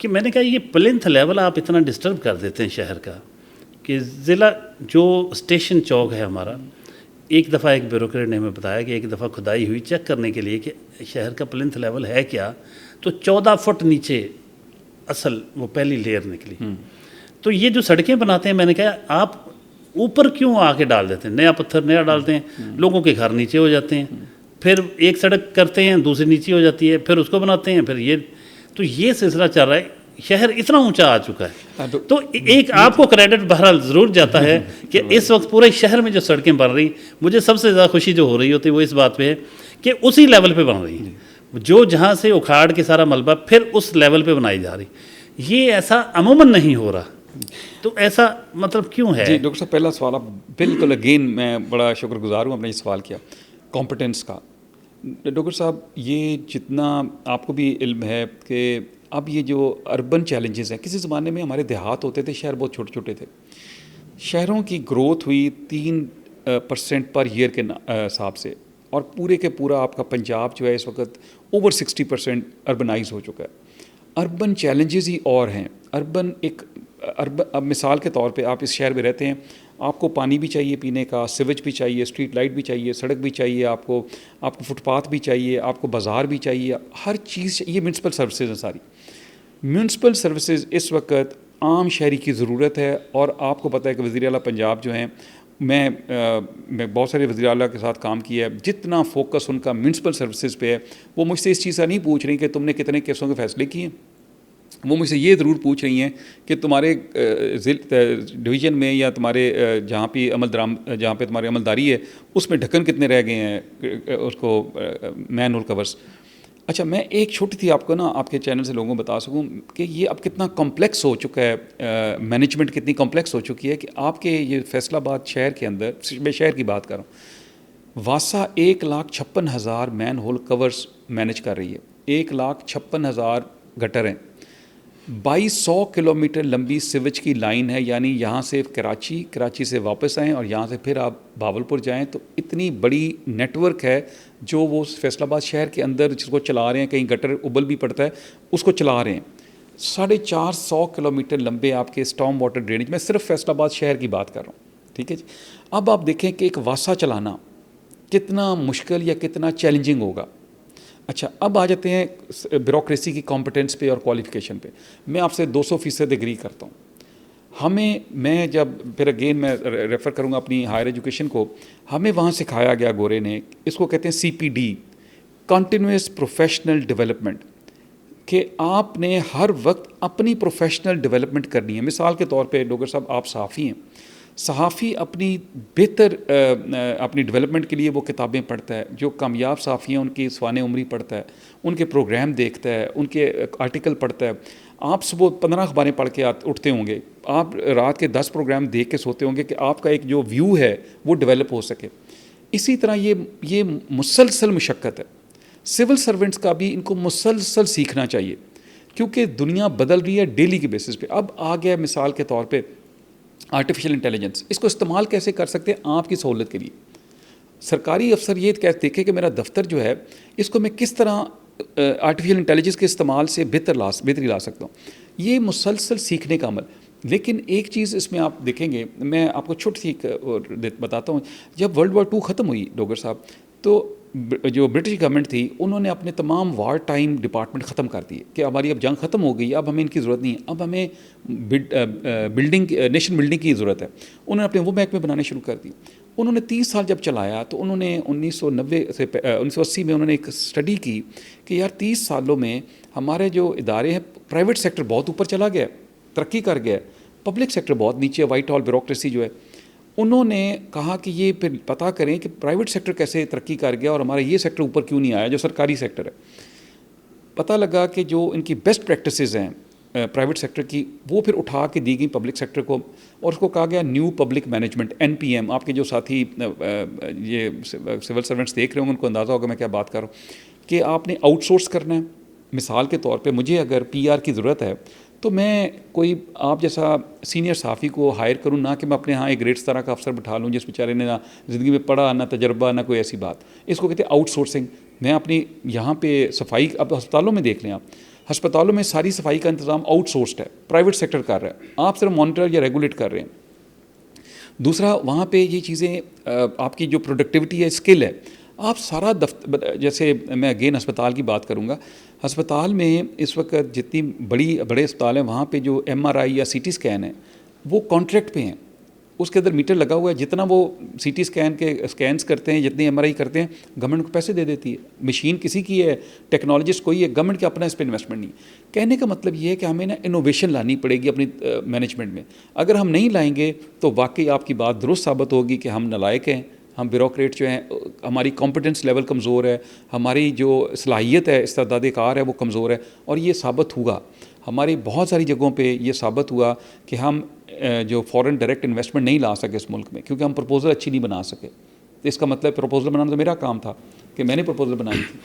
कि मैंने कहा ये प्लिंथ लेवल आप इतना डिस्टर्ब कर देते हैं शहर का कि ज़िला जो स्टेशन चौक है हमारा, एक दफ़ा एक ब्यूरोक्रेट ने हमें बताया कि एक दफ़ा खुदाई हुई चेक करने के लिए कि शहर का प्लिंथ लेवल है क्या, तो 14 फुट नीचे असल वो पहली लेयर निकली। तो ये जो सड़कें बनाते हैं, मैंने कहा आप ऊपर क्यों आके डाल देते हैं, नया पत्थर नया डालते हैं, लोगों के घर नीचे हो जाते हैं, फिर एक सड़क करते हैं दूसरी नीचे हो जाती है, फिर उसको बनाते हैं, फिर ये सिलसिला चल रहा है। शहर इतना ऊंचा आ चुका है, तो एक आपको क्रेडिट बहरहाल ज़रूर जाता है कि इस वक्त पूरे शहर में जो सड़कें बन रही, मुझे सबसे ज़्यादा खुशी जो हो रही होती है वो इस बात पे है कि उसी लेवल पे बन रही है, जो जहाँ से उखाड़ के सारा मलबा फिर उस लेवल पे बनाई जा रही। ये ऐसा अमूमन नहीं हो रहा, तो ऐसा मतलब क्यों है? जी डॉक्टर साहब, पहला सवाल आप बिल्कुल अगेन मैं बड़ा शुक्रगुजार हूँ, आपने ये सवाल किया कॉम्पिटेंस का। डॉक्टर साहब, ये जितना आपको भी इल्म है कि अब ये जो अर्बन चैलेंजेस हैं, किसी ज़माने में हमारे देहात होते थे, शहर बहुत छोटे छोटे थे, शहरों की ग्रोथ हुई 3% पर ईयर के हिसाब से, और पूरे के पूरा आपका पंजाब जो है इस वक्त ओवर 60% अर्बनाइज हो चुका है। अर्बन चैलेंजेस ही और हैं। अब मिसाल के तौर पे आप इस शहर में रहते हैं, आपको पानी भी चाहिए पीने का, सिवेज भी चाहिए, स्ट्रीट लाइट भी चाहिए, सड़क भी चाहिए, आपको फुटपाथ भी चाहिए, आपको बाज़ार भी चाहिए, हर चीज़। ये म्यूनसिपल सर्विसेज हैं सारी। म्यूनसिपल सर्विसेज इस वक्त आम शहरी की ज़रूरत है। और आपको पता है कि वज़ीर आला पंजाब जो हैं, मैं बहुत सारे वज़ीर आला के साथ काम किया है, जितना फोकस उनका म्यूनसिपल सर्विसेज पे है, वो मुझसे इस चीज़ का नहीं पूछ रही कि तुमने कितने केसों के फ़ैसले किए। वो मुझसे ये ज़रूर पूछ रही हैं कि तुम्हारे डिवीज़न में या तुम्हारे जहाँ पे तुम्हारी अमलदारी है उसमें ढक्कन कितने रह गए हैं, उसको मैन होल कवर्स। अच्छा, मैं एक छोटी थी आपको ना आपके चैनल से लोगों को बता सकूं कि ये अब कितना कॉम्प्लेक्स हो चुका है, मैनेजमेंट कितनी कॉम्प्लेक्स हो चुकी है कि आपके ये फैसलाबाद शहर के अंदर, मैं शहर की बात कर रहा हूँ, वासा 1,56,000 मैन होल कवर्स मैनेज कर रही है, 1,56,000 गटर हैं, 2200 किलोमीटर लंबी सिवेज की लाइन है। यानी यहाँ से कराची से वापस आएँ और यहाँ से फिर आप भावलपुर जाएँ, तो इतनी बड़ी नेटवर्क है जो वो फैसलाबाद शहर के अंदर जिसको चला रहे हैं। कहीं गटर उबल भी पड़ता है, उसको चला रहे हैं। 450 किलोमीटर लंबे आपके स्टॉर्म वाटर ड्रेनेज, मैं सिर्फ फैसलाबाद शहर की बात कर रहा हूँ, ठीक है जी। अब आप देखें कि एक वासा चलाना कितना मुश्किल या कितना चैलेंजिंग होगा। अच्छा, अब आ जाते हैं ब्यूरोक्रेसी की कॉम्पिटेंस पे और क्वालिफ़िकेशन पे। मैं आपसे 200% एग्री करता हूँ। मैं जब फिर अगेन मैं रेफ़र करूँगा अपनी हायर एजुकेशन को, हमें वहाँ सिखाया गया, गोरे ने, इसको कहते हैं CPD, कंटिन्यूस प्रोफेशनल डेवलपमेंट, कि आपने हर वक्त अपनी प्रोफेशनल डेवलपमेंट करनी है। मिसाल के तौर पे डॉक्टर साहब, आप सहाफ़ी हैं, सहाफ़ी अपनी बेहतर अपनी डेवलपमेंट के लिए वो किताबें पढ़ता है। जो कामयाब सहाफ़ी हैं उनकी सवाने उमरी पढ़ता है, उनके प्रोग्राम देखता है, उनके आर्टिकल पढ़ता है। आप सुबह 15 अखबारें पढ़ के उठते होंगे, आप रात के 10 प्रोग्राम देख के सोते होंगे कि आपका एक जो व्यू है वो डेवलप हो सके। इसी तरह ये मुसलसल मशक्क़त है। सिविल सर्वेंट्स का भी इनको मुसलसल सीखना चाहिए, क्योंकि दुनिया बदल रही है डेली के बेसिस पे। अब आ गया मिसाल के तौर पे आर्टिफिशियल इंटेलिजेंस, इसको इस्तेमाल कैसे कर सकते हैं आपकी सहूलत के लिए। सरकारी अफसर ये कैसे देखे कि मेरा दफ्तर जो है, इसको मैं किस तरह आर्टिफिशियल इंटेलिजेंस के इस्तेमाल से बेहतरी ला सकता हूँ। ये मुसलसल सीखने का अमल। लेकिन एक चीज़ इसमें आप देखेंगे, मैं आपको छोटी सी बताता हूँ। जब वर्ल्ड वॉर 2 ख़त्म हुई डॉक्टर साहब, तो जो ब्रिटिश गवर्नमेंट थी उन्होंने अपने तमाम वार टाइम डिपार्टमेंट ख़त्म कर दिए कि हमारी अब जंग ख़त्म हो गई, अब हमें इनकी ज़रूरत नहीं है, अब हमें नेशन बिल्डिंग की ज़रूरत है। उन्होंने अपने वो महकमे बनाने शुरू कर दिए। उन्होंने 30 साल जब चलाया तो उन्होंने 1980 में उन्होंने एक स्टडी की कि यार 30 सालों में हमारे जो इदारे हैं, प्राइवेट सेक्टर बहुत ऊपर चला गया, तरक्की कर गया, पब्लिक सेक्टर बहुत नीचे, वाइट हॉल ब्यूरोक्रेसी जो है। उन्होंने कहा कि ये फिर पता करें कि प्राइवेट सेक्टर कैसे तरक्की कर गया और हमारा ये सेक्टर ऊपर क्यों नहीं आया जो सरकारी सेक्टर है। पता लगा कि जो इनकी बेस्ट प्रैक्टिसेस हैं प्राइवेट सेक्टर की, वो फिर उठा के दी गई पब्लिक सेक्टर को, और उसको कहा गया न्यू पब्लिक मैनेजमेंट, NPM। आपके जो साथी ये सिविल सर्वेंट्स देख रहे होंगे उनको अंदाज़ा होगा मैं क्या बात कर रहा हूँ, कि आपने आउटसोर्स करना है। मिसाल के तौर पे मुझे अगर PR की ज़रूरत है तो मैं कोई आप जैसा सीनियर सहाफ़ी को हायर करूं, ना कि मैं अपने यहाँ एक ग्रेड 17 का अफसर बिठा लूँ जिस बेचारे ने ना ज़िंदगी में पढ़ा, ना तजर्बा, ना कोई ऐसी बात। इसको कहते हैं आउटसोर्सिंग। मैं अपनी यहाँ पे सफाई, अब अस्पतालों में देख लें आप, अस्पतालों में सारी सफाई का इंतज़ाम आउटसोर्स्ड है, प्राइवेट सेक्टर कर रहा है, आप सिर्फ मॉनिटर या रेगुलेट कर रहे हैं। दूसरा, वहाँ पे ये चीज़ें आपकी जो प्रोडक्टिविटी है, स्किल है, आप सारा जैसे मैं अगेन अस्पताल की बात करूँगा, अस्पताल में इस वक्त जितनी बड़े अस्पताल हैं वहाँ पे जो MRI या CT स्कैन है वो कॉन्ट्रैक्ट पे हैं, उसके अंदर मीटर लगा हुआ है, जितना वो CT स्कैन के स्कैन्स करते हैं, जितनी MRI करते हैं, गवर्नमेंट को पैसे दे देती है। मशीन किसी की है, टेक्नोलॉजिस्ट कोई है, गवर्नमेंट का अपना इस पर इन्वेस्टमेंट नहीं। कहने का मतलब ये है कि हमें ना इनोवेशन लानी पड़ेगी अपनी मैनेजमेंट में। अगर हम नहीं लाएंगे तो वाकई आपकी बात दुरुस्त साबित होगी कि हम नालायक हैं, हम ब्यूरोक्रेट जो हैं, हमारी कॉम्पिटेंस लेवल कमज़ोर है, हमारी जो सलाहियत है, इस्तेदाद कार है, वो कमज़ोर है। और ये साबित हुआ, हमारी बहुत सारी जगहों पे ये साबित हुआ कि हम जो फॉरेन डायरेक्ट इन्वेस्टमेंट नहीं ला सके इस मुल्क में, क्योंकि हम प्रपोज़ल अच्छी नहीं बना सके। तो इसका मतलब प्रपोज़ल बनाना तो मेरा काम था कि मैंने प्रपोज़ल बनाई थी।